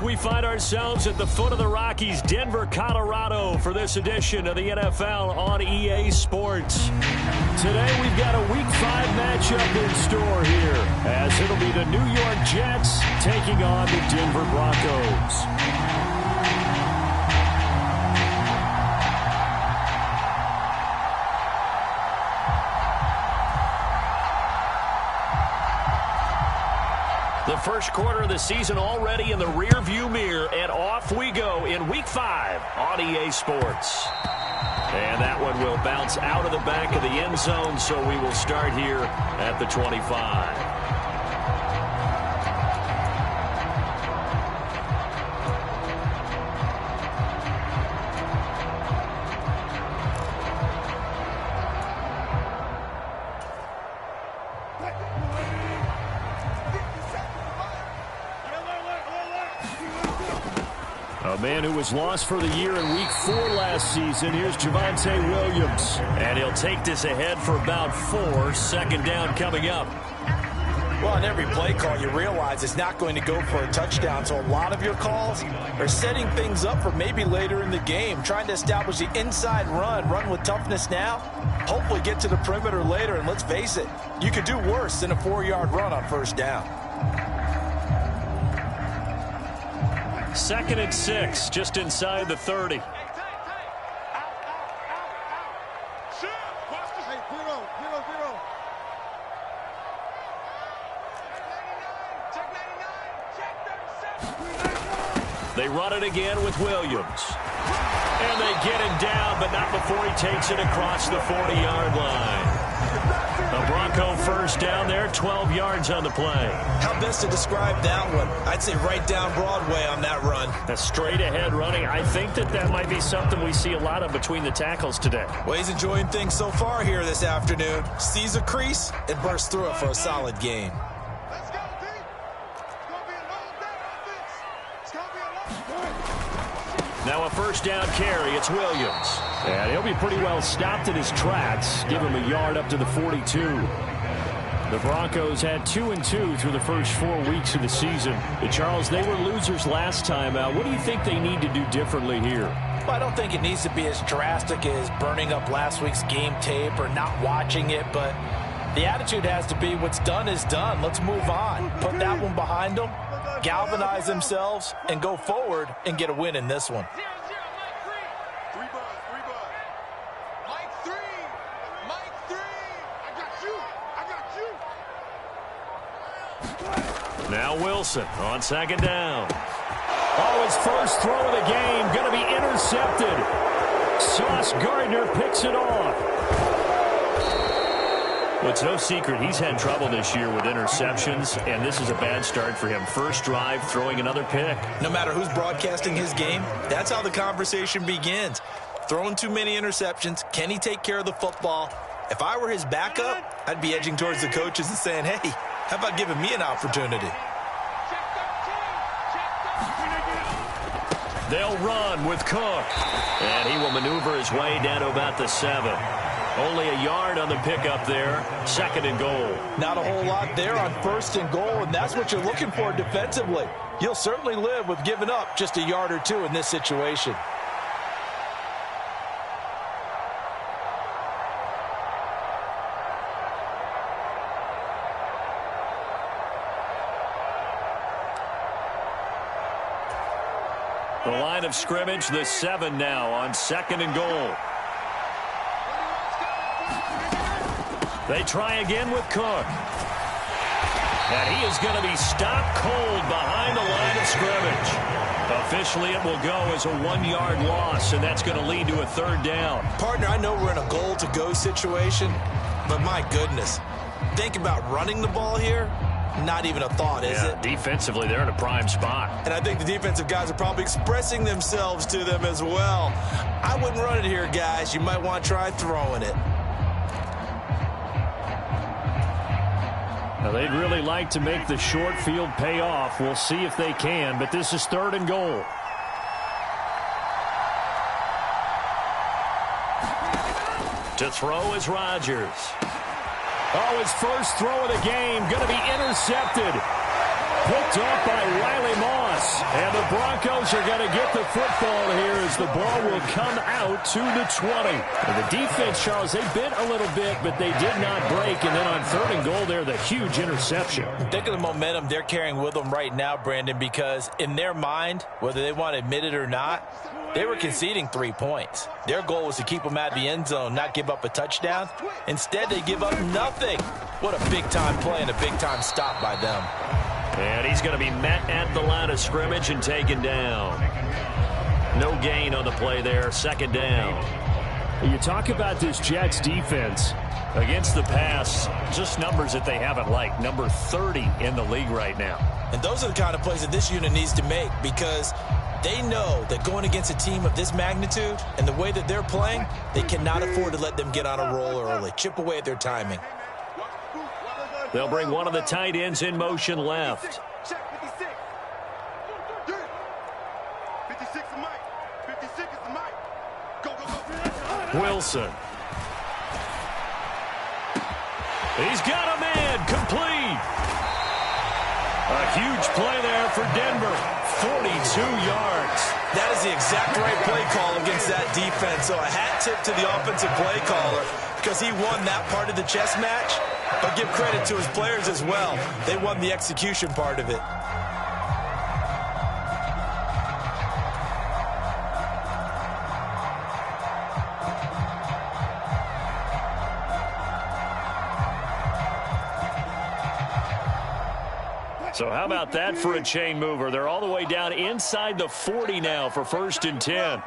We find ourselves at the foot of the Rockies, Denver, Colorado, for this edition of the NFL on EA Sports. Today we've got a Week 5 matchup in store here, as it'll be the New York Jets taking on the Denver Broncos. The first quarter of the season already in the rearview mirror, and off we go in Week 5 on EA Sports. And that one will bounce out of the back of the end zone, so we will start here at the 25. A man who was lost for the year in Week 4 last season. Here's Javonte Williams. And he'll take this ahead for about 4. Second down coming up. Well, on every play call, you realize it's not going to go for a touchdown. So a lot of your calls are setting things up for maybe later in the game, trying to establish the inside run with toughness now, hopefully get to the perimeter later. And let's face it, you could do worse than a 4-yard run on first down. 2nd and 6, just inside the 30. They run it again with Williams. And they get him down, but not before he takes it across the 40-yard line. A Bronco first down there, 12 yards on the play. How best to describe that one? I'd say right down Broadway on that run. A straight-ahead running. I think that might be something we see a lot of between the tackles today. Well, he's enjoying things so far here this afternoon. Sees a crease and bursts through it for a solid gain. Let's go, D. It's going to be a long day on this. It's going to be a long day. Now a first down carry. It's Williams. And he'll be pretty well stopped in his tracks. Give him a yard up to the 42. The Broncos had 2-2 through the first 4 weeks of the season. Charles, they were losers last time out. What do you think they need to do differently here? Well, I don't think it needs to be as drastic as burning up last week's game tape or not watching it, but the attitude has to be what's done is done. Let's move on. Put that one behind them, galvanize themselves, and go forward and get a win in this one. Now Wilson on second down. Oh, his first throw of the game going to be intercepted. Sauce Gardner picks it off. Well, it's no secret he's had trouble this year with interceptions, and this is a bad start for him. First drive, throwing another pick. No matter who's broadcasting his game, that's how the conversation begins. Throwing too many interceptions, can he take care of the football? If I were his backup, I'd be edging towards the coaches and saying, hey, how about giving me an opportunity? They'll run with Cook. And he will maneuver his way down to about the 7. Only a yard on the pickup there. 2nd and goal. Not a whole lot there on 1st and goal, and that's what you're looking for defensively. You'll certainly live with giving up just a yard or 2 in this situation. The line of scrimmage, the 7 now on 2nd and goal. They try again with Cook. And he is going to be stopped cold behind the line of scrimmage. Officially, it will go as a 1-yard loss, and that's going to lead to a 3rd down. Partner, I know we're in a goal-to-go situation, but my goodness, think about running the ball here. Not even a thought, is it? Defensively, they're in a prime spot. And I think the defensive guys are probably expressing themselves to them as well. I wouldn't run it here, guys. You might want to try throwing it. Now, they'd really like to make the short field pay off. We'll see if they can, but this is 3rd and goal. To throw is Rodgers. Oh, his first throw of the game going to be intercepted. Picked off by Riley Moss. And the the Broncos are going to get the football here as the ball will come out to the 20. And the defense, Charles, they bit a little bit, but they did not break. And then on 3rd and goal there, the huge interception. Think of the momentum they're carrying with them right now, Brandon, because in their mind, whether they want to admit it or not, they were conceding 3 points. Their goal was to keep them at the end zone, not give up a touchdown. Instead, they give up nothing. What a big-time play and a big-time stop by them. And he's going to be met at the line of scrimmage and taken down. No gain on the play there, 2nd down. You talk about this Jets defense against the pass, just numbers that they haven't liked. Number 30 in the league right now. And those are the kind of plays that this unit needs to make because they know that going against a team of this magnitude and the way that they're playing, they cannot afford to let them get on a roll early. Chip away at their timing. They'll bring one of the tight ends in motion left. Wilson. He's got a man complete. A huge play there for Denver. 42 yards. That is the exact right play call against that defense. So a hat tip to the offensive play caller because he won that part of the chess match. But give credit to his players as well. They won the execution part of it. So how about that for a chain mover? They're all the way down inside the 40 now for 1st and 10.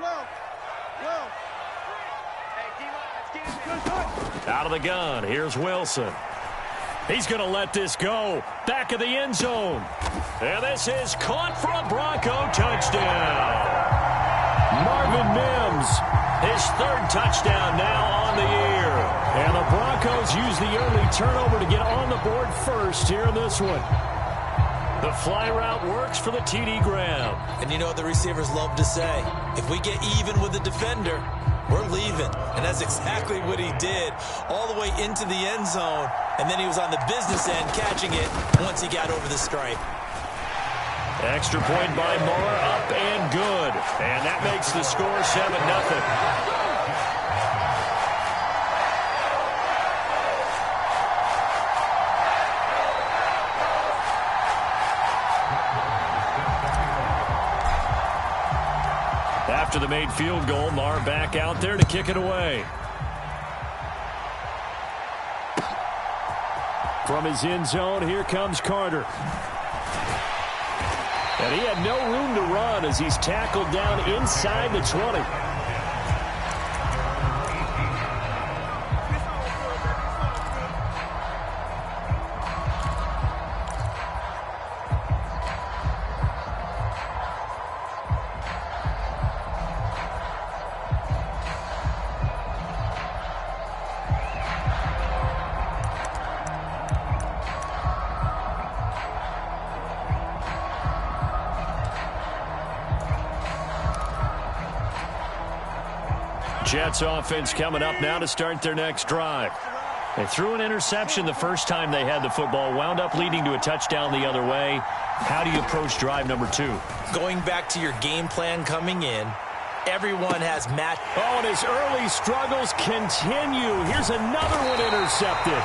Out of the gun, here's Wilson. He's going to let this go. Back of the end zone. And this is caught for a Bronco touchdown. Marvin Mims, his 3rd touchdown now on the year. And the Broncos use the early turnover to get on the board first here in this one. The fly route works for the TD grab. And you know what the receivers love to say? If we get even with the defender, we're leaving. And that's exactly what he did. All the way into the end zone. And then he was on the business end catching it once he got over the stripe. Extra point by Moore, up and good. And that makes the score 7-0. After the made field goal, Marr back out there to kick it away. From his end zone, here comes Carter. And he had no room to run as he's tackled down inside the 20. Jets offense coming up now to start their next drive. They threw an interception the first time they had the football, wound up leading to a touchdown the other way. How do you approach drive number 2? Going back to your game plan coming in, everyone has match. Oh, and his early struggles continue. Here's another one intercepted.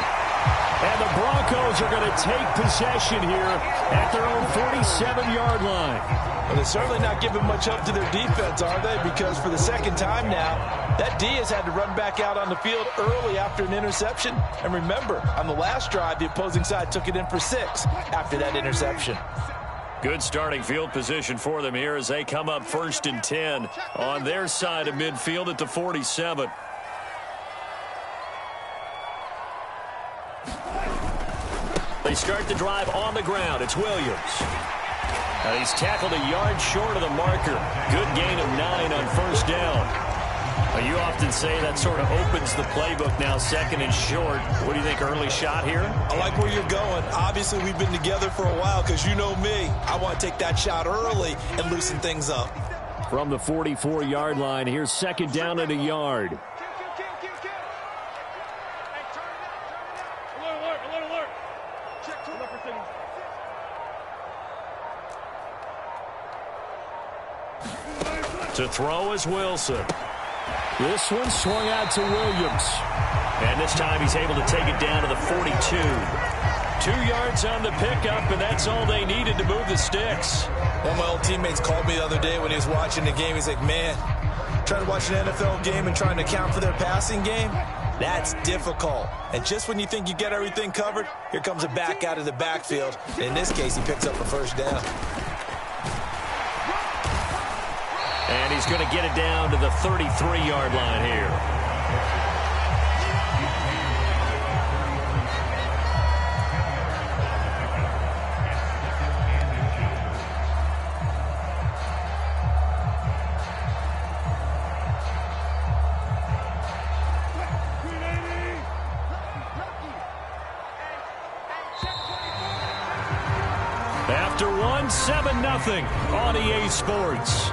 And the Broncos are going to take possession here at their own 47-yard line. Well, they're certainly not giving much help to their defense, are they? Because for the 2nd time now, that D has had to run back out on the field early after an interception. And remember, on the last drive, the opposing side took it in for 6 after that interception. Good starting field position for them here as they come up 1st and 10 on their side of midfield at the 47. They start the drive on the ground. It's Williams. And he's tackled a yard short of the marker. Good gain of 9 on 1st down. You often say that sort of opens the playbook now, 2nd and short. What do you think, early shot here? I like where you're going. Obviously, we've been together for a while because you know me. I want to take that shot early and loosen things up. From the 44-yard line, here's 2nd down and a yard. To throw is Wilson. This one swung out to Williams. And this time he's able to take it down to the 42. 2 yards on the pickup, and that's all they needed to move the sticks. One of my old teammates called me the other day when he was watching the game. He's like, man, trying to watch an NFL game and trying to account for their passing game, that's difficult. And just when you think you get everything covered, here comes a back out of the backfield. In this case, he picks up a first down. And he's going to get it down to the 33-yard line here. After one, 7-0 on EA Sports.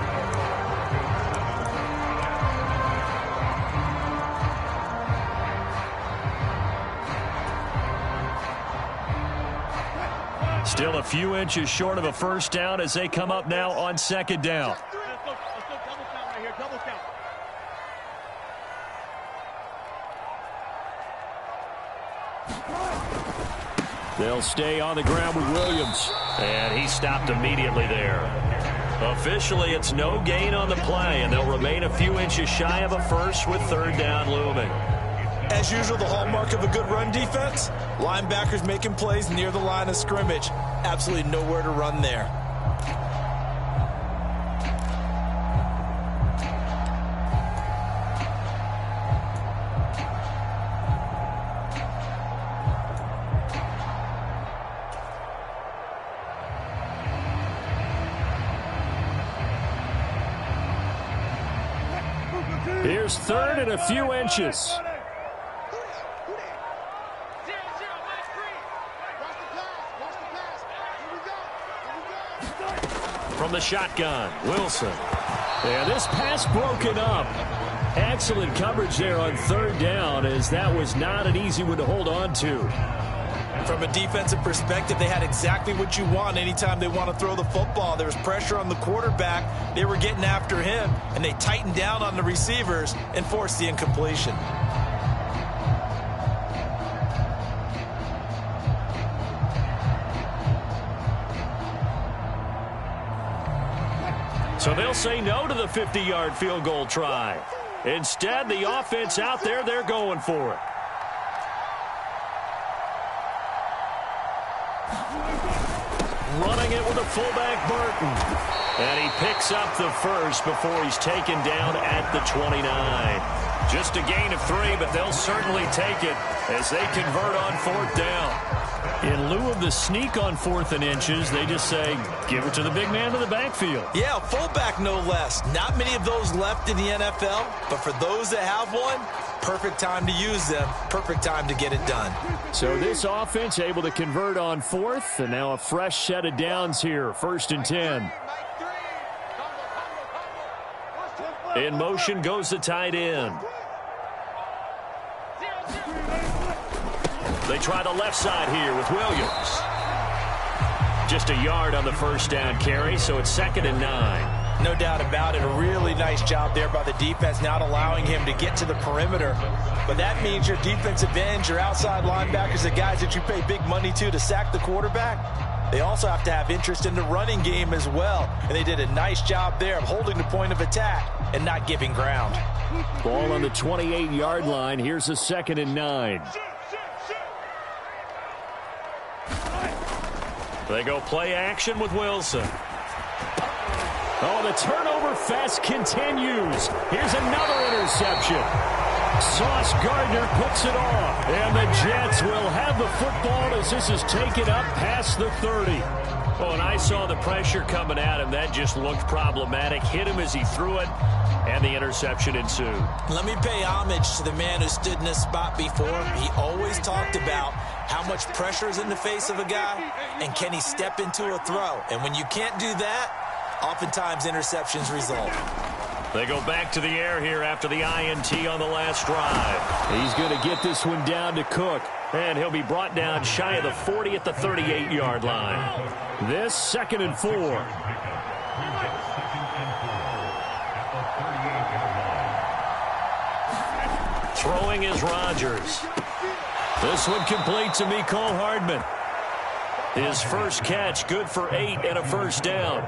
Still a few inches short of a first down as they come up now on second down. Let's go double count right here, double count. They'll stay on the ground with Williams. And he stopped immediately there. Officially, it's no gain on the play, and they'll remain a few inches shy of a first with third down looming. As usual, the hallmark of a good run defense, linebackers making plays near the line of scrimmage. Absolutely nowhere to run there. Here's third and a few inches. From the shotgun, Wilson. And this pass broken up. Excellent coverage there on third down, as that was not an easy one to hold on to. From a defensive perspective, they had exactly what you want anytime they want to throw the football. There was pressure on the quarterback. They were getting after him, and they tightened down on the receivers and forced the incompletion. So they'll say no to the 50-yard field goal try. Instead, the offense out there, they're going for it. Running it with a fullback, Burton. And he picks up the first before he's taken down at the 29. Just a gain of 3, but they'll certainly take it as they convert on fourth down. In lieu of the sneak on 4th and inches, they just say, give it to the big man to the backfield. Yeah, fullback no less. Not many of those left in the NFL, but for those that have one, perfect time to use them, perfect time to get it done. So this offense able to convert on 4th, and now a fresh set of downs here, 1st and 10. In motion goes the tight end. They try the left side here with Williams. Just a yard on the first down carry, so it's 2nd and 9. No doubt about it. A really nice job there by the defense, not allowing him to get to the perimeter. But that means your defensive ends, your outside linebackers, the guys that you pay big money to sack the quarterback, they also have to have interest in the running game as well. And they did a nice job there of holding the point of attack and not giving ground. Ball on the 28-yard line. Here's a 2nd and 9. They go play action with Wilson. Oh, the turnover fest continues. Here's another interception. Sauce Gardner puts it off. And the Jets will have the football as this is taken up past the 30. Oh, and I saw the pressure coming at him. That just looked problematic. Hit him as he threw it, and the interception ensued. Let me pay homage to the man who stood in this spot before. He always talked about how much pressure is in the face of a guy, and can he step into a throw? And when you can't do that, oftentimes interceptions result. They go back to the air here after the INT on the last drive. He's going to get this one down to Cook, and he'll be brought down shy of the 40 at the 38-yard line. This 2nd and 4. Throwing is Rodgers. This one complete to Mecole Hardman. His first catch, good for 8 and a first down.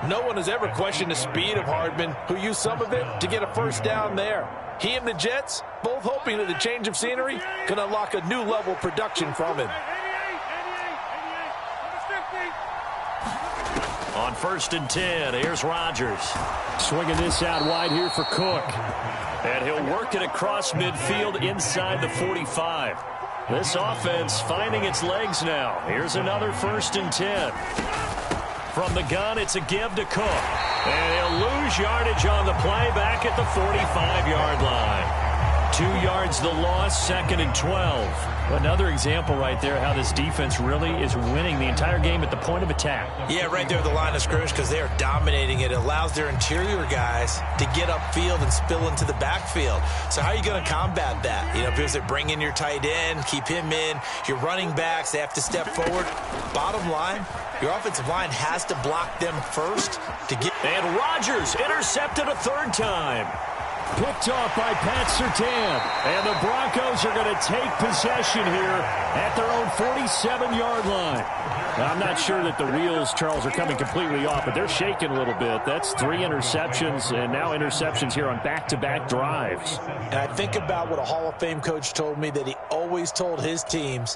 No one has ever questioned the speed of Hardman, who used some of it to get a first down there. He and the Jets, both hoping that the change of scenery can unlock a new level of production from him. On 1st and 10, here's Rodgers. Swinging this out wide here for Cook. And he'll work it across midfield inside the 45. This offense finding its legs now. Here's another 1st and 10. From the gun, it's a give to Cook. And he'll lose yardage on the play back at the 45-yard line. 2 yards the loss, 2nd and 12. Another example right there how this defense really is winning the entire game at the point of attack. Yeah, right there at the line of scrimmage because they are dominating it. It allows their interior guys to get upfield and spill into the backfield. So how are you going to combat that? You know, because they bring in your tight end, keep him in. Your running backs, they have to step forward. Bottom line, your offensive line has to block them first to get. And Rodgers intercepted a 3rd time. Picked off by Pat Surtain. And the Broncos are going to take possession here at their own 47-yard line. Now, I'm not sure that the wheels, Charles, are coming completely off, but they're shaking a little bit. That's 3 interceptions, and now interceptions here on back-to-back drives. And I think about what a Hall of Fame coach told me that he always told his teams,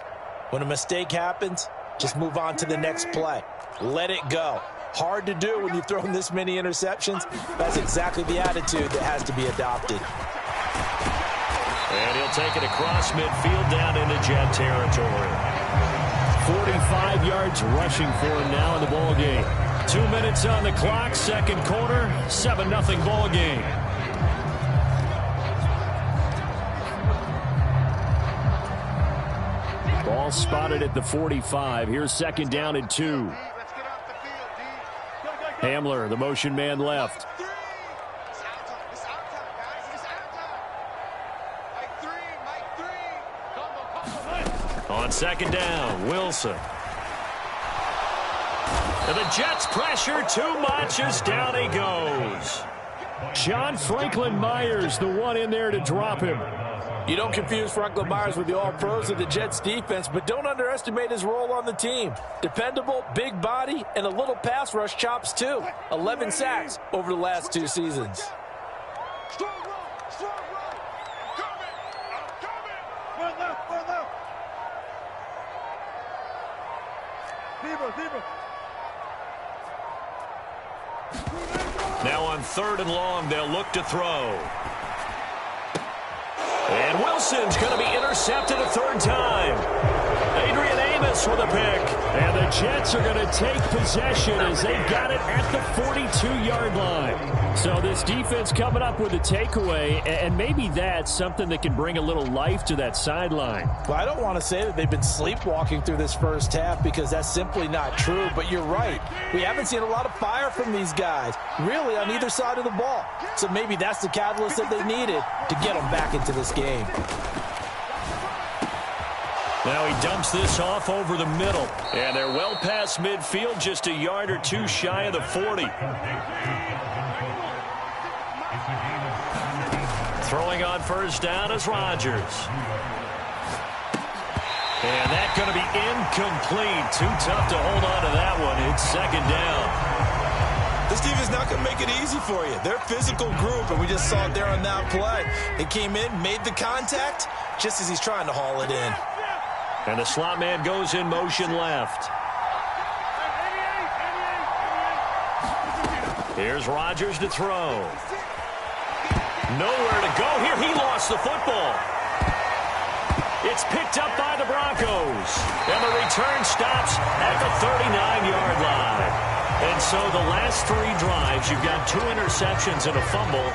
when a mistake happens, just move on to the next play. Let it go. Hard to do when you've thrown this many interceptions. That's exactly the attitude that has to be adopted. And he'll take it across midfield down into Jet territory. 45 yards rushing for him now in the ball game. 2 minutes on the clock, 2nd quarter, 7-0 ball game. Ball spotted at the 45. Here's 2nd down and 2. Hamler, the motion man left. On 2nd down, Wilson. And the Jets pressure too much as down he goes. John Franklin Myers, the one in there to drop him. You don't confuse Franklin Myers with the All-Pros of the Jets defense, but don't underestimate his role on the team. Dependable, big body, and a little pass rush chops too. 11 sacks over the last 2 seasons. Strong run, strong run. I'm coming. One left, one left. Zebra. Now on 3rd and long, they'll look to throw. And Wilson's going to be intercepted a 3rd time. Adrian Amos with a pick. And the Jets are going to take possession as they got it at the 42-yard line. So this defense coming up with a takeaway, and maybe that's something that can bring a little life to that sideline. Well, I don't want to say that they've been sleepwalking through this first half because that's simply not true, but you're right. We haven't seen a lot of fire from these guys, really, on either side of the ball. So maybe that's the catalyst that they needed to get them back into this game. Now he dumps this off over the middle. And they're well past midfield, just a yard or 2 shy of the 40. Throwing on 1st down is Rodgers. And that's going to be incomplete. Too tough to hold on to that one. It's 2nd down. This defense not going to make it easy for you. They're a physical group, and we just saw it there on that play. They came in, made the contact, just as he's trying to haul it in. And the slot man goes in motion left. Here's Rodgers to throw. Nowhere to go here. He lost the football. It's picked up by the Broncos. And the return stops at the 39-yard line. And so the last 3 drives, you've got 2 interceptions and a fumble.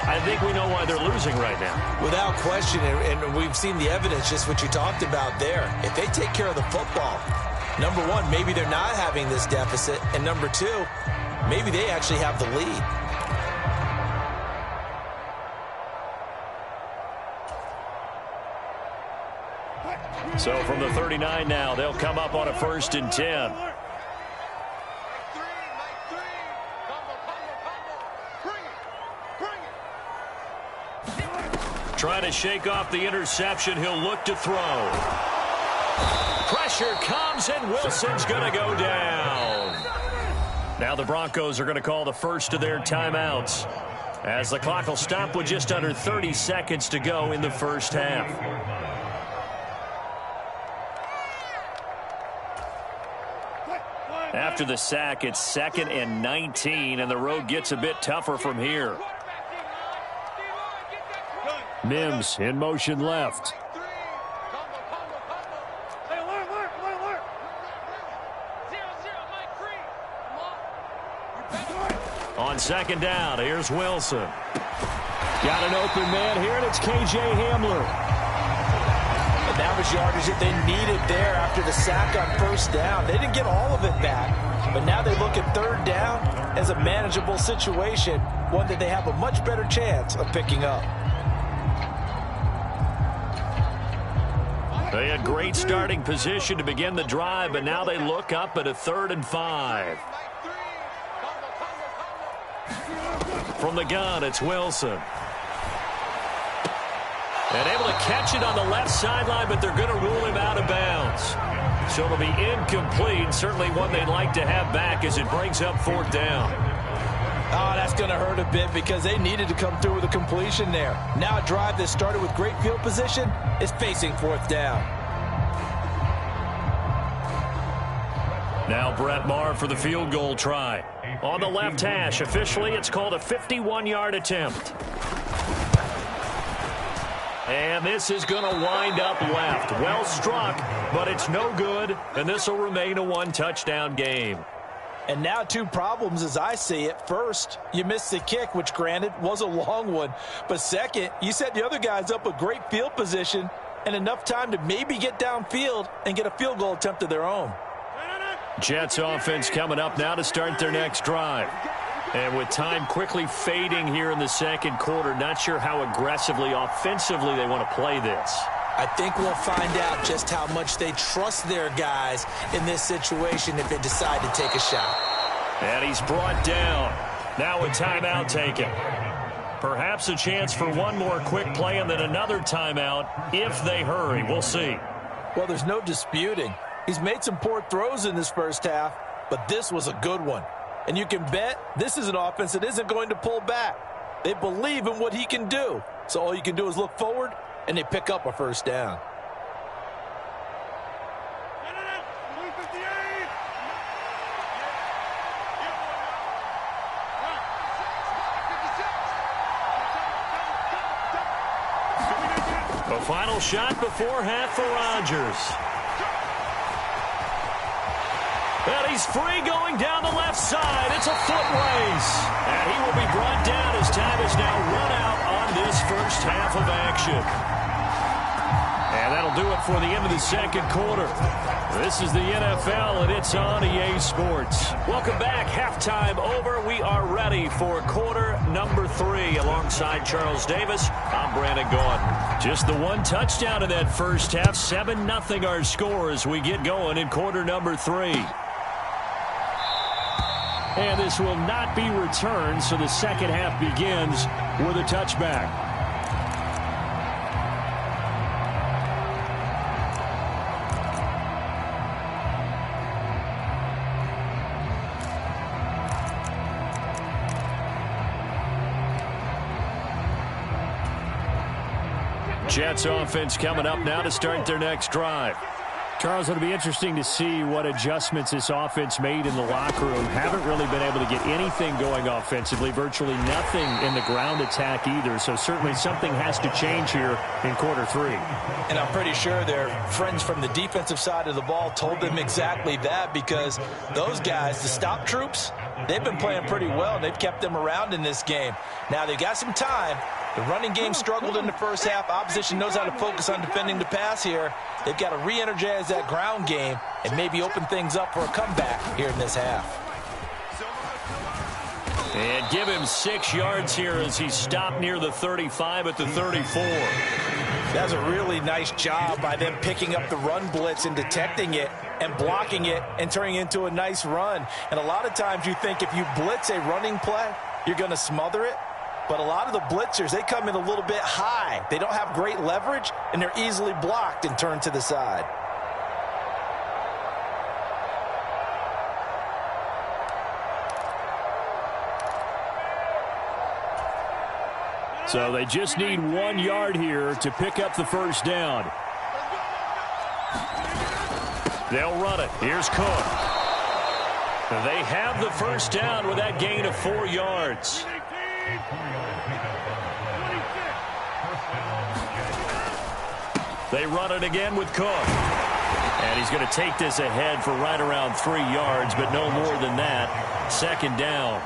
I think we know why they're losing right now. Without question, and we've seen the evidence, just what you talked about there. If they take care of the football, number 1, maybe they're not having this deficit. And number 2, maybe they actually have the lead. So from the 39 now, they'll come up on a 1st and 10. Trying to shake off the interception. He'll look to throw. Pressure comes, and Wilson's going to go down. Now the Broncos are going to call the first of their timeouts, as the clock will stop with just under 30 seconds to go in the first half. After the sack, it's 2nd and 19, and the road gets a bit tougher from here. Mims in motion left. On 2nd down, here's Wilson. Got an open man here, and it's K.J. Hamler. And that was yardage that they needed there after the sack on 1st down. They didn't get all of it back, but now they look at 3rd down as a manageable situation, one that they have a much better chance of picking up. They had great starting position to begin the drive, but now they look up at a 3rd and 5. From the gun, it's Wilson. And able to catch it on the left sideline, but they're going to rule him out of bounds. So it'll be incomplete. Certainly one they'd like to have back as it brings up 4th down. Oh, that's going to hurt a bit because they needed to come through with a completion there. Now a drive that started with great field position is facing 4th down. Now Brett Maher for the field goal try. On the left hash, officially it's called a 51-yard attempt. And this is going to wind up left. Well struck, but it's no good, and this will remain a 1-touchdown game. And now 2 problems as I see it. First, you missed the kick, which granted was a long one. But second, you set the other guys up with great field position and enough time to maybe get downfield and get a field goal attempt of their own. Jets offense coming up now to start their next drive. And with time quickly fading here in the 2nd quarter, not sure how aggressively, offensively they want to play this. I think we'll find out just how much they trust their guys in this situation if they decide to take a shot. And he's brought down. Now a timeout taken. Perhaps a chance for one more quick play and then another timeout if they hurry. We'll see. Well, there's no disputing. He's made some poor throws in this first half, but this was a good one. And you can bet this is an offense that isn't going to pull back. They believe in what he can do. So all you can do is look forward, and they pick up a 1st down. The final shot before half for Rodgers. And he's free going down the left side. It's a foot race. And he will be brought down as time is now run out on this first half of action. And that'll do it for the end of the 2nd quarter. This is the NFL, and it's on EA Sports. Welcome back. Halftime over. We are ready for quarter number 3. Alongside Charles Davis, I'm Brandon Gaudin. Just the 1 touchdown in that first half. 7-0 our score as we get going in quarter number 3. And this will not be returned, so the 2nd half begins with a touchback. Jets offense coming up now to start their next drive. Charles, it'll be interesting to see what adjustments this offense made in the locker room. Haven't really been able to get anything going offensively, virtually nothing in the ground attack either. So certainly something has to change here in quarter 3. And I'm pretty sure their friends from the defensive side of the ball told them exactly that, because those guys, the stop troops, they've been playing pretty well. They've kept them around in this game. Now they've got some time. The running game struggled in the first half. Opposition knows how to focus on defending the pass here. They've got to re-energize that ground game and maybe open things up for a comeback here in this half. And give him 6 yards here as he stopped near the 35 at the 34. That's a really nice job by them picking up the run blitz and detecting it and blocking it and turning it into a nice run. And a lot of times you think if you blitz a running play, you're going to smother it. But a lot of the blitzers, they come in a little bit high. They don't have great leverage, and they're easily blocked and turned to the side. So they just need 1 yard here to pick up the first down. They'll run it. Here's Cook. They have the first down with that gain of 4 yards. They run it again with Cook. And he's going to take this ahead for right around 3 yards, but no more than that. Second down.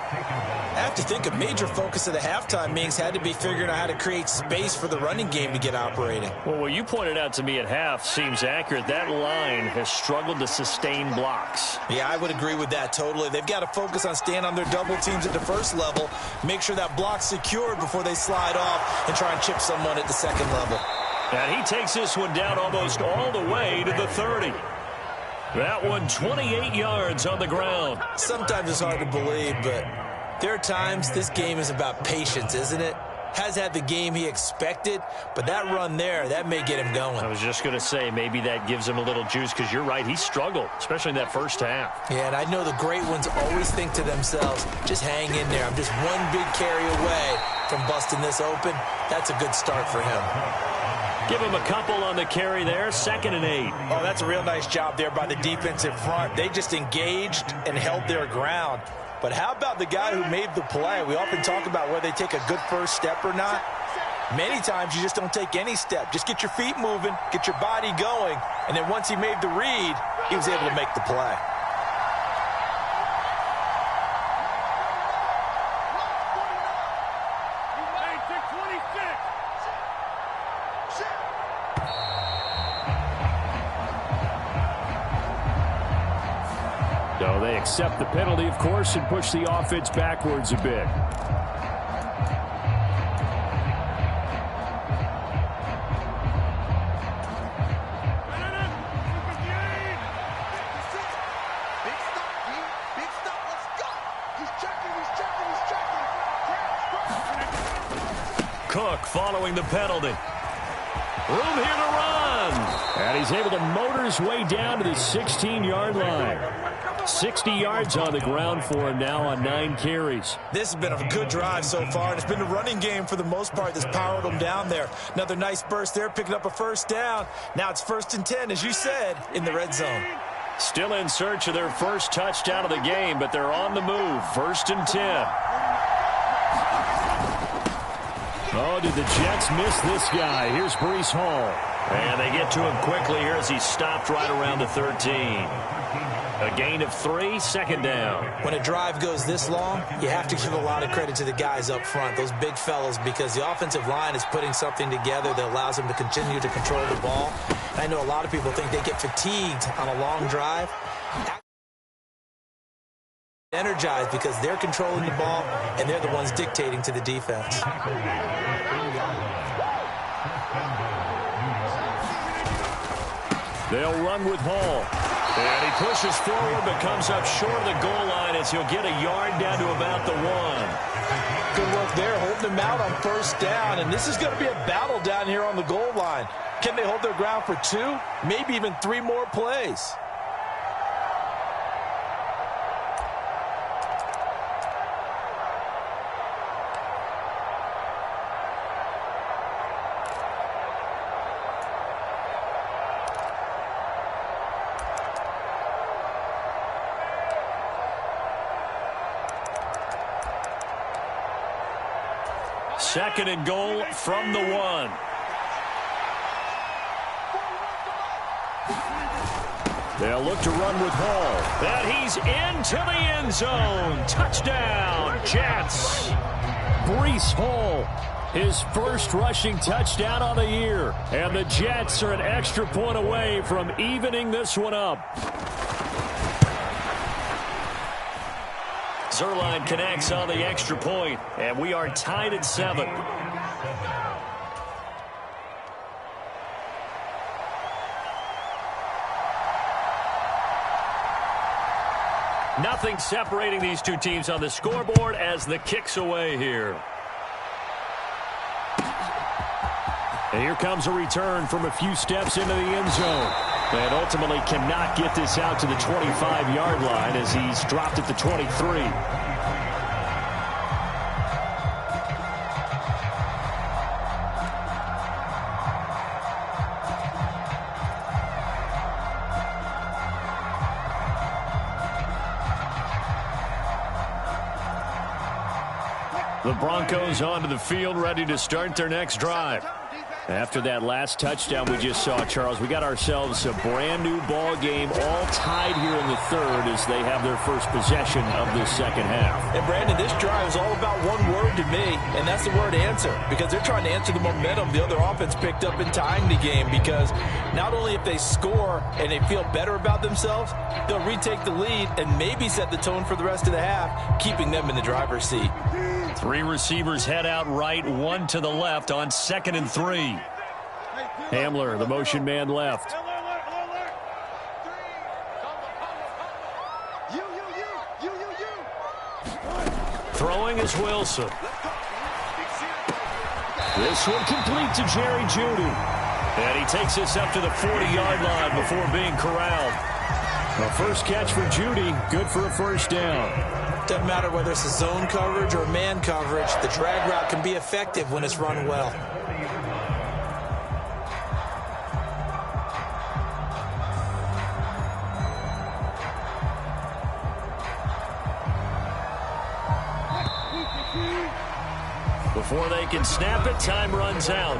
I have to think a major focus of the halftime meetings had to be figuring out how to create space for the running game to get operating. Well, what you pointed out to me at half seems accurate. That line has struggled to sustain blocks. Yeah, I would agree with that totally. They've got to focus on staying on their double teams at the first level, make sure that block's secured before they slide off and try and chip someone at the second level. And he takes this one down almost all the way to the 30. That one 28 yards on the ground. Sometimes it's hard to believe, but there are times this game is about patience, isn't it? Has had the game he expected, but that run there, that may get him going. I was just going to say, maybe that gives him a little juice, because you're right, he struggled, especially in that first half. Yeah, and I know the great ones always think to themselves, just hang in there. I'm just one big carry away from busting this open. That's a good start for him. Give him a couple on the carry there, 2nd and 8. Oh, that's a real nice job there by the defensive front. They just engaged and held their ground. But how about the guy who made the play? We often talk about whether they take a good first step or not. Many times you just don't take any step. Just get your feet moving, get your body going, and then once he made the read, he was able to make the play. So they accept the penalty, of course, and push the offense backwards a bit. Cook following the penalty. Room here to run. And he's able to motor his way down to the 16-yard line. 60 yards on the ground for him now on 9 carries. This has been a good drive so far, and it's been the running game for the most part that's powered them down there. Another nice burst there, picking up a first down. Now it's 1st and 10, as you said, in the red zone. Still in search of their first touchdown of the game, but they're on the move. 1st and 10. Oh, did the Jets miss this guy? Here's Breece Hall. And they get to him quickly here as he's stopped right around the 13. A gain of 3, 2nd down. When a drive goes this long, you have to give a lot of credit to the guys up front, those big fellas, because the offensive line is putting something together that allows them to continue to control the ball. And I know a lot of people think they get fatigued on a long drive. Energized because they're controlling the ball and they're the ones dictating to the defense. They'll run with Hall. And he pushes forward but comes up short of the goal line as he'll get a yard down to about the 1. Good work there, holding them out on 1st down. And this is going to be a battle down here on the goal line. Can they hold their ground for 2, maybe even 3 more plays? Second and goal from the 1. They'll look to run with Hall. And he's into the end zone. Touchdown, Jets. Breece Hall, his first rushing touchdown on the year. And the Jets are an extra point away from evening this one up. Zerline connects on the extra point, and we are tied at 7. Nothing separating these two teams on the scoreboard as the kick's away here. And here comes a return from a few steps into the end zone. And ultimately cannot get this out to the 25-yard line as he's dropped at the 23. The Broncos onto the field, ready to start their next drive. After that last touchdown we just saw, Charles, we got ourselves a brand-new ball game, all tied here in the third as they have their first possession of this second half. And, Brandon, this drive is all about one word to me, and that's the word answer, because they're trying to answer the momentum the other offense picked up in tying the game, because not only if they score and they feel better about themselves, they'll retake the lead and maybe set the tone for the rest of the half, keeping them in the driver's seat. Three receivers head out right, one to the left on 2nd and 3. Hamler, the motion man left. Throwing is Wilson. This one complete to Jerry Jeudy. And he takes us up to the 40-yard line before being corralled. A first catch for Jeudy, good for a first down. Doesn't matter whether it's a zone coverage or man coverage, the drag route can be effective when it's run well. Before they can snap it, time runs out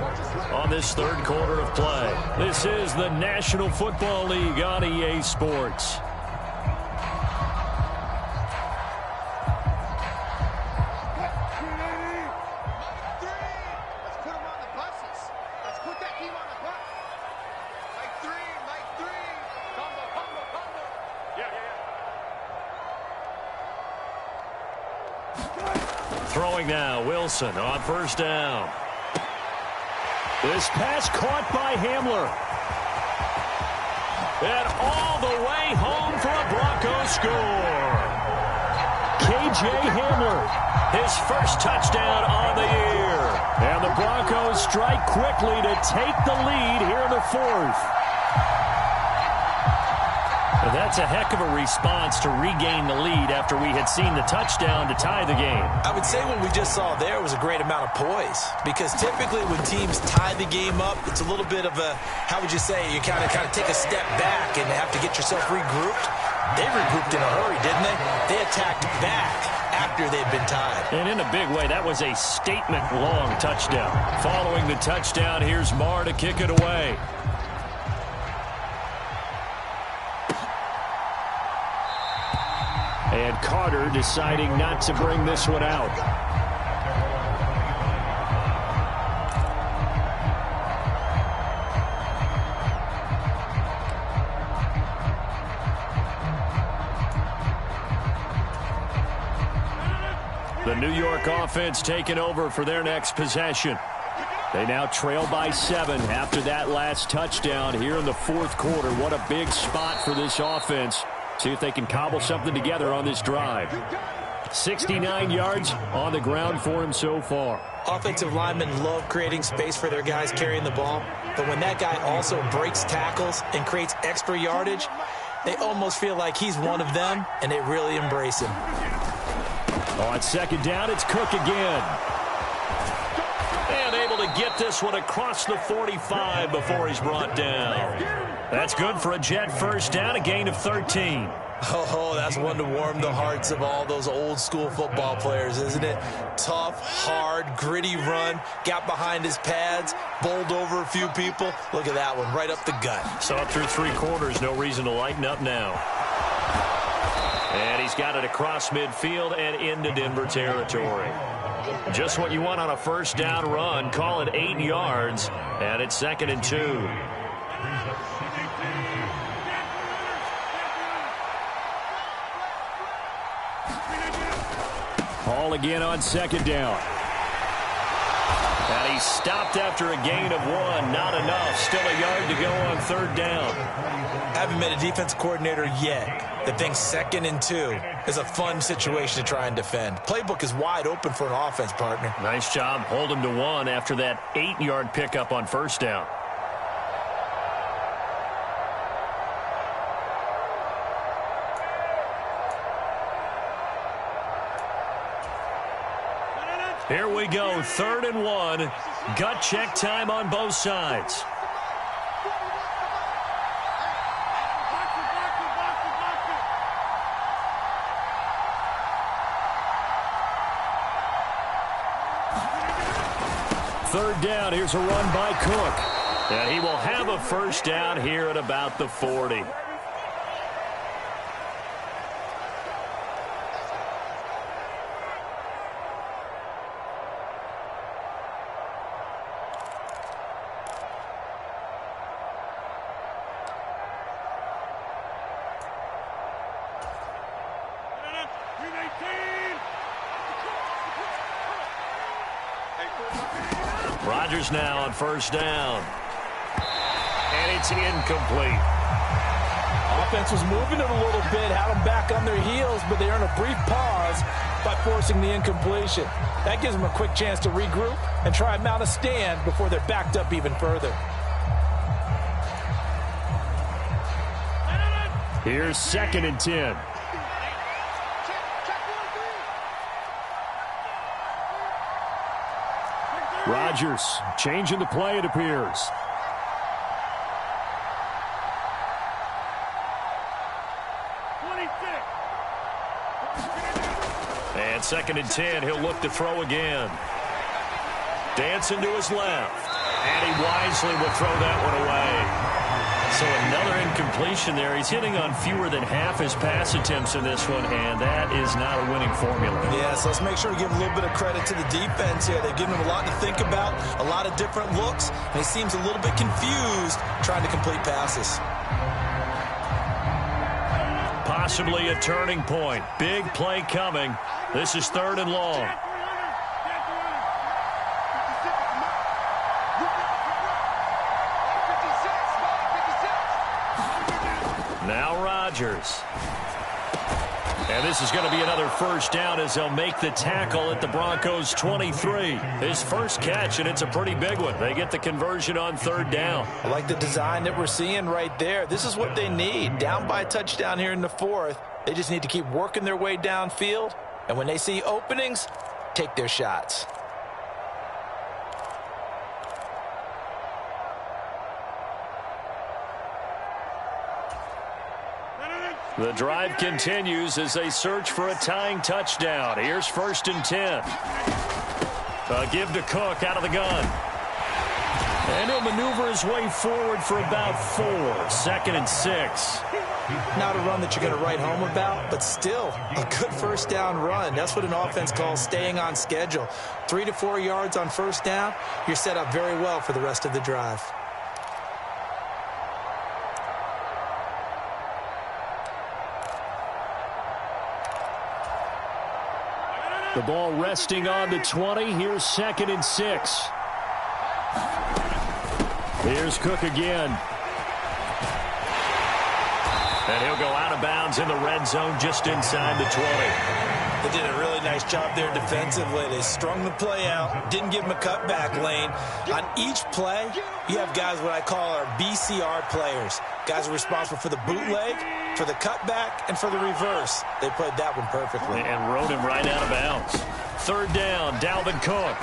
on this third quarter of play. This is the National Football League on EA Sports. Throwing now, Wilson on first down. This pass caught by Hamler. And all the way home for a Broncos score. K.J. Hamler, his first touchdown on the year. And the Broncos strike quickly to take the lead here in the fourth. And that's a heck of a response to regain the lead after we had seen the touchdown to tie the game. I would say what we just saw there was a great amount of poise, because typically when teams tie the game up, it's a little bit of a, how would you say, you kind of take a step back and have to get yourself regrouped. They regrouped in a hurry, didn't they? They attacked back after they'd been tied. And in a big way, that was a statement-long touchdown. Following the touchdown, here's Marr to kick it away. And Carter deciding not to bring this one out. The New York offense taking over for their next possession. They now trail by 7 after that last touchdown here in the fourth quarter. What a big spot for this offense. See if they can cobble something together on this drive. 69 yards on the ground for him so far. Offensive linemen love creating space for their guys carrying the ball, but when that guy also breaks tackles and creates extra yardage, they almost feel like he's one of them, and they really embrace him. On second down, it's Cook again. And able to get this one across the 45 before he's brought down. That's good for a Jet first down, a gain of 13. Oh, that's one to warm the hearts of all those old school football players, isn't it? Tough, hard, gritty run, got behind his pads, bowled over a few people. Look at that one, right up the gut. So through 3 quarters, no reason to lighten up now. And he's got it across midfield and into Denver territory. Just what you want on a first down run. Call it 8 yards, and it's 2nd and 2. Hall again on second down. And he stopped after a gain of 1. Not enough. Still a yard to go on 3rd down. Haven't met a defense coordinator yet that thinks 2nd and 2 is a fun situation to try and defend. Playbook is wide open for an offense, partner. Nice job holding to 1 after that 8-yard pickup on 1st down. Here we go, 3rd and 1. Gut check time on both sides. Third down, here's a run by Cook. And he will have a 1st down here at about the 40. Rodgers now on 1st down. And it's incomplete. Offense was moving it a little bit, had them back on their heels, but they earned a brief pause by forcing the incompletion. That gives them a quick chance to regroup and try and mount a stand before they're backed up even further. Here's 2nd and 10. Rodgers changing the play, it appears. And 2nd and 10, he'll look to throw again. Dancing to his left. And he wisely will throw that one away. So another incompletion there. He's hitting on fewer than half his pass attempts in this one, and that is not a winning formula. Yeah, so let's make sure we give a little bit of credit to the defense here. They've given him a lot to think about, a lot of different looks, and he seems a little bit confused trying to complete passes. Possibly a turning point. Big play coming. This is 3rd and long. Now Rodgers. And this is going to be another 1st down as they'll make the tackle at the Broncos' 23. His first catch, and it's a pretty big one. They get the conversion on 3rd down. I like the design that we're seeing right there. This is what they need. Down by a touchdown here in the 4th. They just need to keep working their way downfield. And when they see openings, take their shots. The drive continues as they search for a tying touchdown. Here's 1st and 10. A give to Cook out of the gun. And he'll maneuver his way forward for about 4. 2nd and 6. Not a run that you're going to write home about, but still a good 1st down run. That's what an offense calls staying on schedule. 3 to 4 yards on 1st down. You're set up very well for the rest of the drive. The ball resting on the 20. Here's 2nd and 6. Here's Cook again. And he'll go out of bounds in the red zone just inside the 20. They did a really nice job there defensively. They strung the play out, didn't give him a cutback lane. On each play, you have guys what I call our BCR players. Guys are responsible for the bootleg, for the cutback, and for the reverse. They played that one perfectly. And rode him right out of bounds. 3rd down, Dalvin Cook.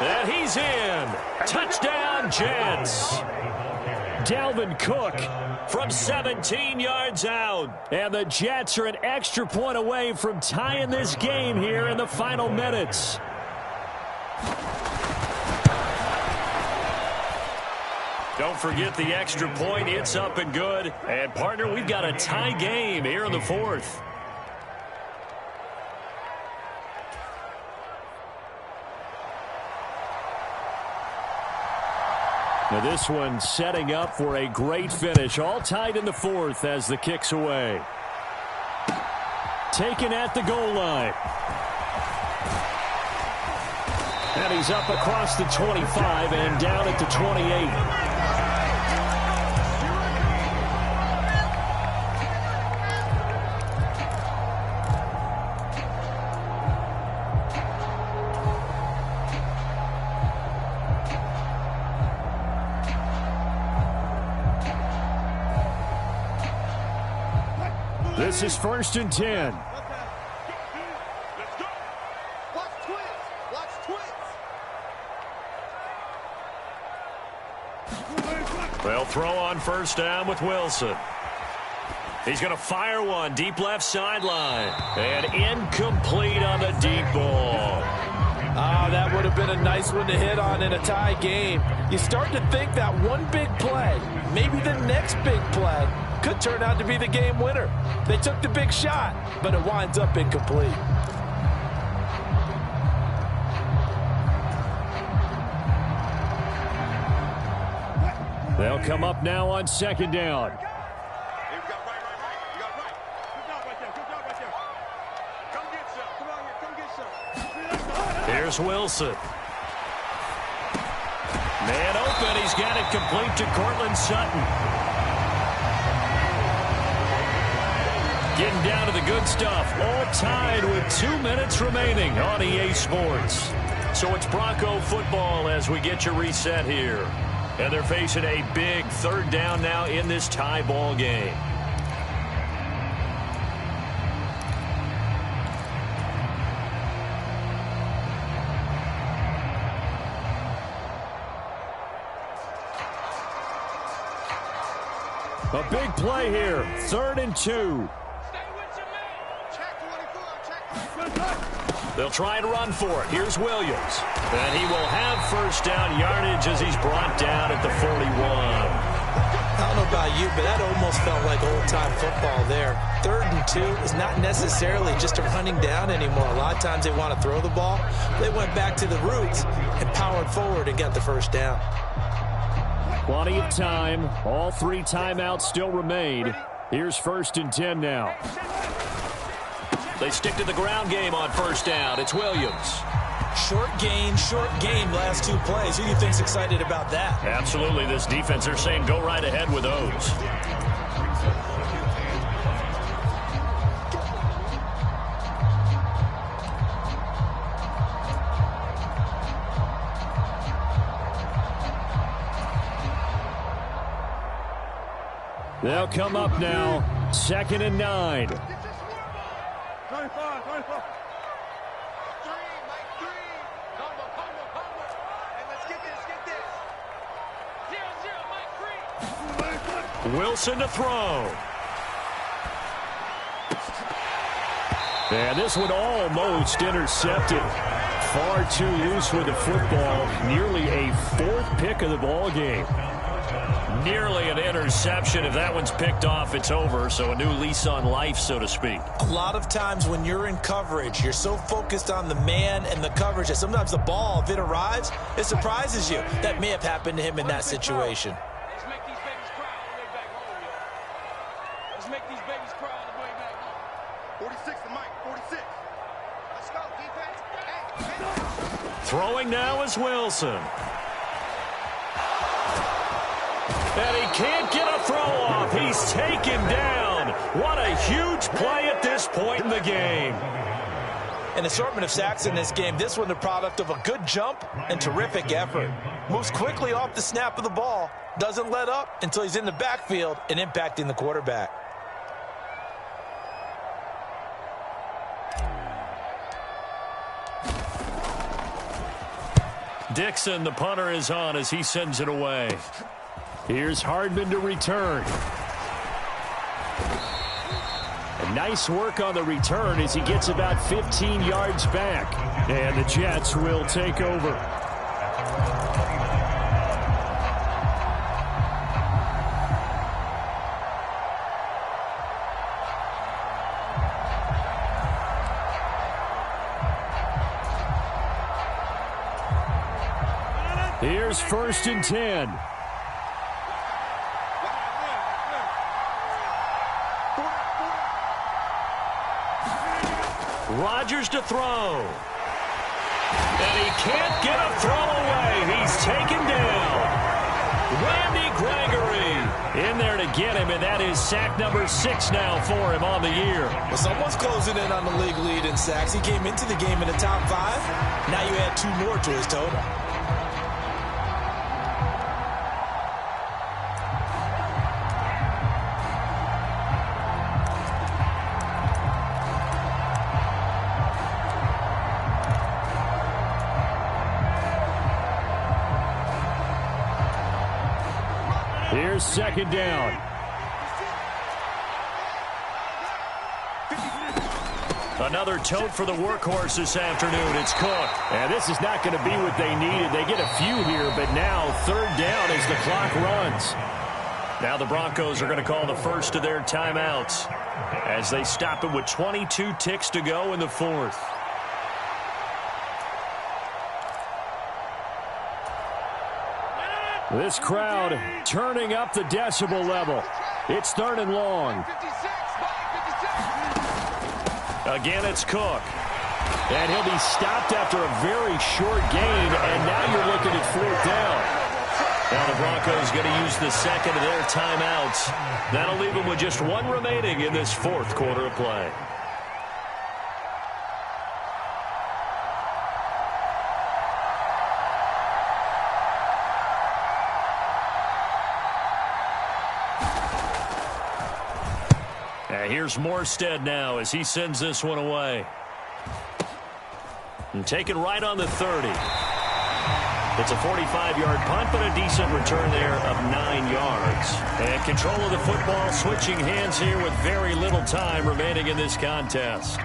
And he's in. Touchdown, Jets. Dalvin Cook from 17 yards out. And the Jets are an extra point away from tying this game here in the final minutes. Don't forget the extra point. It's up and good. And, partner, we've got a tie game here in the 4th. Now this one setting up for a great finish. All tied in the 4th as the kick's away. Taken at the goal line. And he's up across the 25 and down at the 28. This is 1st and 10. Let's go. Watch twins. Watch twins. They'll throw on 1st down with Wilson. He's going to fire one deep left sideline. And incomplete on the deep ball. Ah, that would have been a nice one to hit on in a tie game. You start to think that one big play, maybe the next big play, could turn out to be the game winner. They took the big shot, but it winds up incomplete. They'll come up now on 2nd down. Hey, we got right. You got right. Good job right there. Come get some. Come on here. Come get some. Here's Wilson. Man open. He's got it complete to Cortland Sutton. Getting down to the good stuff. All tied with 2 minutes remaining on EA Sports. So it's Bronco football as we get you reset here. And they're facing a big 3rd down now in this tie ball game. A big play here. 3rd and 2. They'll try and run for it. Here's Williams. And he will have 1st down yardage as he's brought down at the 41. I don't know about you, but that almost felt like old-time football there. 3rd and 2 is not necessarily just a running down anymore. A lot of times they want to throw the ball. They went back to the roots and powered forward and got the 1st down. Plenty of time. All 3 timeouts still remain. Here's 1st and 10 now. They stick to the ground game on 1st down. It's Williams. Short game, last 2 plays. Who do you think's excited about that? Absolutely. This defense, they're saying go right ahead with those. They'll come up now. 2nd and 9. 25. 3, Mike, 3. Combo. And let's get this. 0, Mike, 3. Wilson to throw. And this one almost intercepted. Far too loose with the football. Nearly a 4th pick of the ball game. Nearly an interception. If that one's picked off, it's over. So a new lease on life, so to speak. A lot of times when you're in coverage, you're so focused on the man and the coverage that sometimes the ball, if it arrives, it surprises you. That may have happened to him in that situation. Let's make these babies cry on the way back home, y'all. Let's make these babies cry on the way back home. 46 to Mike. 46. Let's go, defense. Hey. Throwing now is Wilson. And he can't get a throw off. He's taken down. What a huge play at this point in the game. An assortment of sacks in this game. This one the product of a good jump and terrific effort. Moves quickly off the snap of the ball. Doesn't let up until he's in the backfield and impacting the quarterback. Dixon, the punter, is on as he sends it away. Here's Hardman to return. And nice work on the return as he gets about 15 yards back. And the Jets will take over. Here's 1st and 10. Rodgers to throw. And he can't get a throw away. He's taken down. Randy Gregory in there to get him, and that is sack number 6 now for him on the year. Well, someone's closing in on the league lead in sacks. He came into the game in the top 5. Now you add 2 more to his total. Here's second down. Another tote for the workhorse this afternoon. It's Cook. And this is not going to be what they needed. They get a few here, but now third down as the clock runs. Now the Broncos are going to call the first of their timeouts as they stop it with 22 ticks to go in the fourth. This crowd turning up the decibel level. It's third and long. Again, it's Cook. And he'll be stopped after a very short gain, and now you're looking at fourth down. Now the Broncos going to use the second of their timeouts. That'll leave them with just 1 remaining in this fourth quarter of play. Here's Morstead now as he sends this one away. And taken right on the 30. It's a 45-yard punt, but a decent return there of 9 yards. And control of the football switching hands here with very little time remaining in this contest.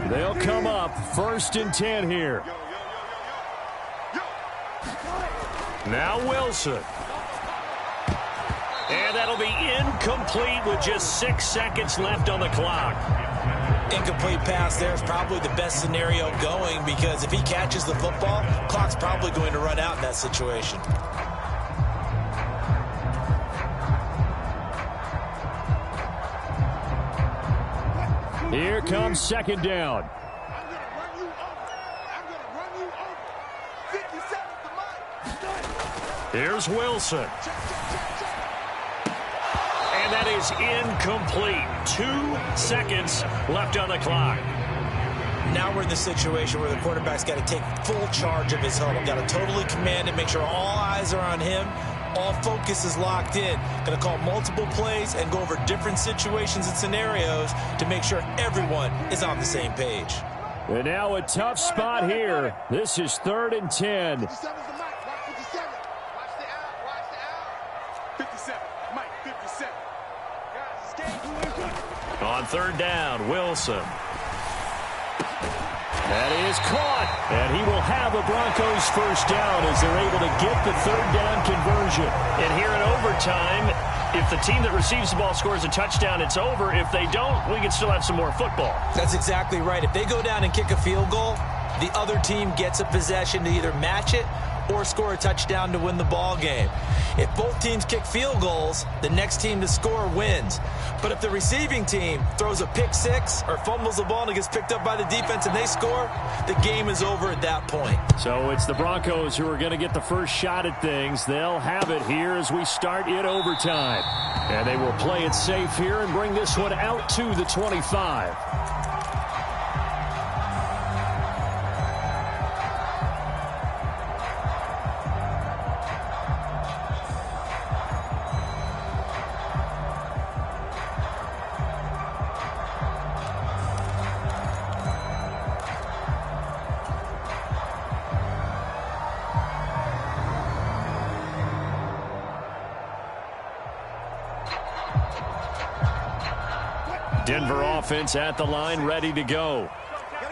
They'll come up 1st and 10 here. Now Wilson. And that'll be incomplete with just 6 seconds left on the clock. Incomplete pass there is probably the best scenario going, because if he catches the football, clock's probably going to run out in that situation. Here comes second down. I'm going to run you over. I'm going to run you over. 57 to Mike. Here's Wilson. And that is incomplete. 2 seconds left on the clock. Now we're in the situation where the quarterback's got to take full charge of his huddle. Got to totally command it, make sure all eyes are on him. All focus is locked in. Going to call multiple plays and go over different situations and scenarios to make sure everyone is on the same page. And now a tough spot here. This is 3rd and 10. 57 to Mike. Watch 57. Watch the out. Watch the out. 57. Mike, 57. Guys, escape. On 3rd down, Wilson. That is caught, and he will have a Broncos first down as they're able to get the 3rd down conversion. And here in overtime, if the team that receives the ball scores a touchdown, it's over. If they don't, we can still have some more football. That's exactly right. If they go down and kick a field goal, the other team gets a possession to either match it or score a touchdown to win the ball game. If both teams kick field goals, the next team to score wins. But if the receiving team throws a pick 6 or fumbles the ball and it gets picked up by the defense and they score, the game is over at that point. So it's the Broncos who are going to get the first shot at things. They'll have it here as we start in overtime. And they will play it safe here and bring this one out to the 25. Denver offense at the line, ready to go.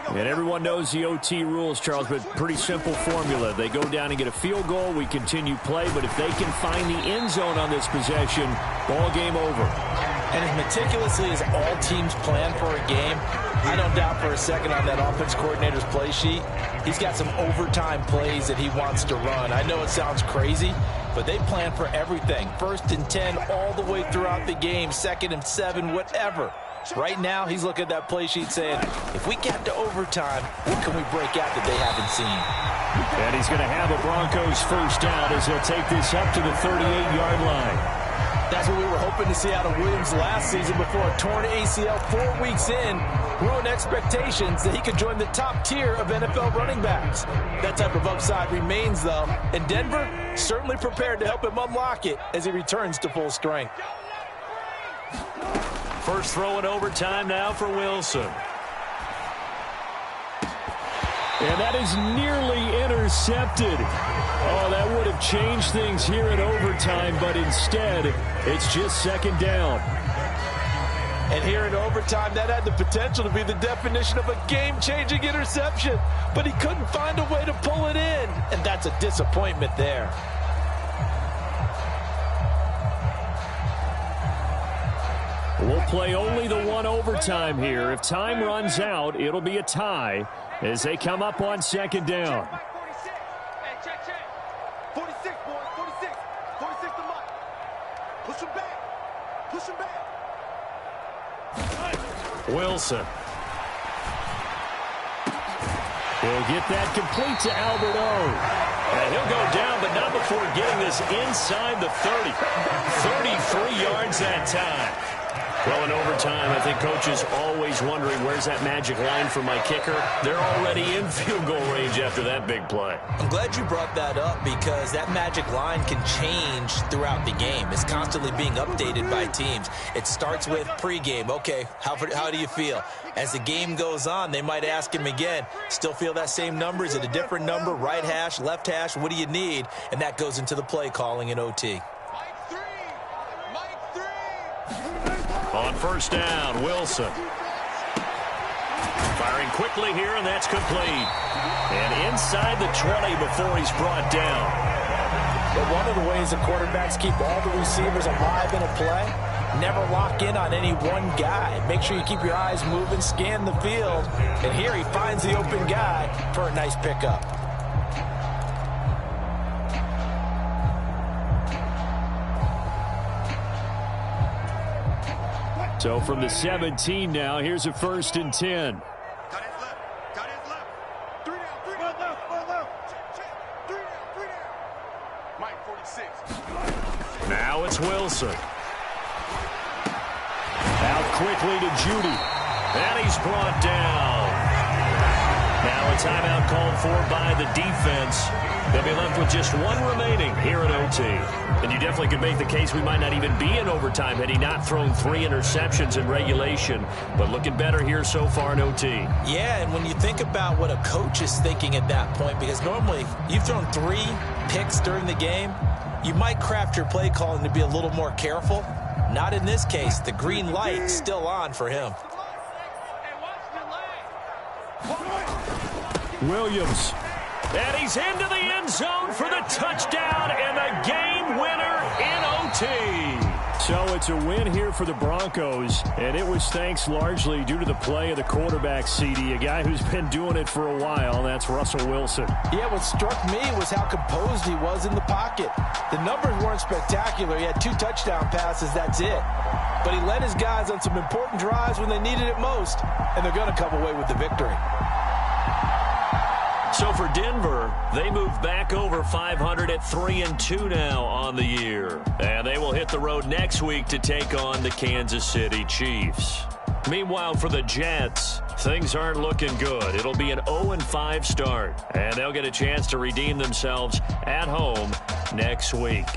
And everyone knows the OT rules, Charles, but pretty simple formula. They go down and get a field goal, we continue play, but if they can find the end zone on this possession, ball game over. And as meticulously as all teams plan for a game, I don't doubt for a second on that offense coordinator's play sheet, he's got some overtime plays that he wants to run. I know it sounds crazy, but they plan for everything. 1st and 10 all the way throughout the game, 2nd and 7, whatever. Right now, he's looking at that play sheet saying, if we get to overtime, what can we break out that they haven't seen? And he's going to have a Broncos first down as he'll take this up to the 38-yard line. That's what we were hoping to see out of Williams last season before a torn ACL 4 weeks in, ruined expectations that he could join the top tier of NFL running backs. That type of upside remains, though, and Denver certainly prepared to help him unlock it as he returns to full strength. First throw in overtime now for Wilson. And that is nearly intercepted. Oh, that would have changed things here in overtime, but instead, it's just 2nd down. And here in overtime, that had the potential to be the definition of a game-changing interception, but he couldn't find a way to pull it in, and that's a disappointment there. We'll play only the one overtime here. If time runs out, it'll be a tie as they come up on 2nd down. Check. 46, boys. 46. 46 to Mike. Push him back. Push him back. Wilson. Will get that complete to Albert O. And he'll go down, but not before getting this inside the 30. 33 yards that time. Well, in overtime, I think coaches always wondering, where's that magic line for my kicker? They're already in field goal range after that big play. I'm glad you brought that up because that magic line can change throughout the game. It's constantly being updated by teams. It starts with pregame. Okay, how do you feel? As the game goes on, they might ask him again, still feel that same number? Is it a different number? Right hash, left hash? What do you need? And that goes into the play calling in OT. On first down, Wilson. Firing quickly here, and that's complete. And inside the 20 before he's brought down. But one of the ways the quarterbacks keep all the receivers alive in a play, never lock in on any one guy. Make sure you keep your eyes moving, scan the field. And here he finds the open guy for a nice pickup. So from the 17 now, here's a 1st and 10. Got his left. 3 down. 1 left. Check. 3 down. Mike, 46. Now it's Wilson. Out quickly to Judy. And he's brought down. Now a timeout called for by the defense. They'll be left with just one remaining here in OT. And you definitely could make the case we might not even be in overtime had he not thrown 3 interceptions in regulation. But looking better here so far in OT. Yeah, and when you think about what a coach is thinking at that point, because normally you've thrown 3 picks during the game, you might craft your play calling to be a little more careful. Not in this case. The green light still on for him. Williams. And he's into the end zone for the touchdown and the game winner in OT. So it's a win here for the Broncos, and it was thanks largely due to the play of the quarterback, CD, a guy who's been doing it for a while, and that's Russell Wilson. Yeah, what struck me was how composed he was in the pocket. The numbers weren't spectacular. He had 2 touchdown passes, that's it. But he led his guys on some important drives when they needed it most, and they're going to come away with the victory. So for Denver, they move back over 500 at 3-2 now on the year. And they will hit the road next week to take on the Kansas City Chiefs. Meanwhile, for the Jets, things aren't looking good. It'll be an 0-5 start, and they'll get a chance to redeem themselves at home next week.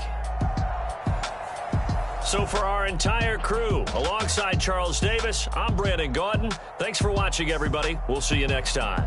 So for our entire crew, alongside Charles Davis, I'm Brandon Gaudin. Thanks for watching, everybody. We'll see you next time.